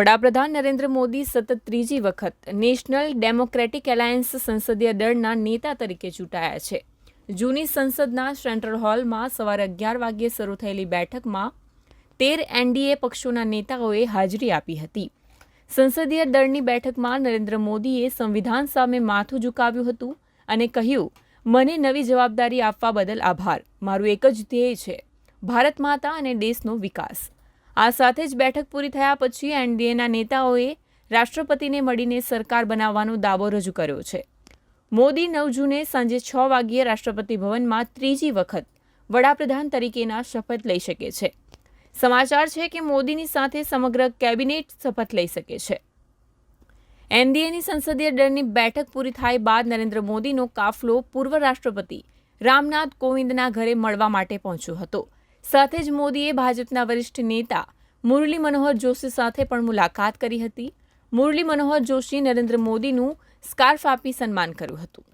વડાપ્રધાન નરેન્દ્ર મોદી સતત ત્રીજી વખત નેશનલ ડેમોક્રેટિક એલાયન્સ સંસદીય દળના નેતા તરીકે ચૂંટાયા છે. જૂની સંસદના સેન્ટ્રલ હોલમાં સવારે 11 વાગ્યે શરૂ થયેલી બેઠકમાં 13 એનડીએ પક્ષોના નેતાઓએ હાજરી આપી હતી. સંસદીય દળની બેઠકમાં નરેન્દ્ર મોદીએ સંવિધાન સામે માથું ઝુકાવ્યું હતું અને કહ્યું, મને નવી જવાબદારી આપવા બદલ આભાર. મારું એક જ ધ્યેય છે, ભારત માતા અને દેશનો વિકાસ. આ સાથે જ બેઠક પૂરી થયા પછી એનડીએના નેતાઓએ રાષ્ટ્રપતિને મળીને સરકાર બનાવવાનો દાવો રજૂ કર્યો છે. મોદી 9 જૂને સાંજે 6 વાગ્યે રાષ્ટ્રપતિ ભવનમાં ત્રીજી વખત વડાપ્રધાન તરીકેના શપથ લઈ શકે છે. સમાચાર છે કે મોદીની સાથે સમગ્ર કેબિનેટ શપથ લઈ શકે છે. એનડીએની સંસદીય દળની બેઠક પૂરી થાય બાદ નરેન્દ્ર મોદીનો કાફલો પૂર્વ રાષ્ટ્રપતિ રામનાથ કોવિંદના ઘરે મળવા માટે પહોંચ્યો હતો. સાથે જ મોદીએ ભાજપના વરિષ્ઠ નેતા મુરલી મનોહર જોશી સાથે પણ મુલાકાત કરી હતી. મુરલી મનોહર જોશીએ નરેન્દ્ર મોદીનું સ્કાર્ફ આપી સન્માન કર્યું હતું.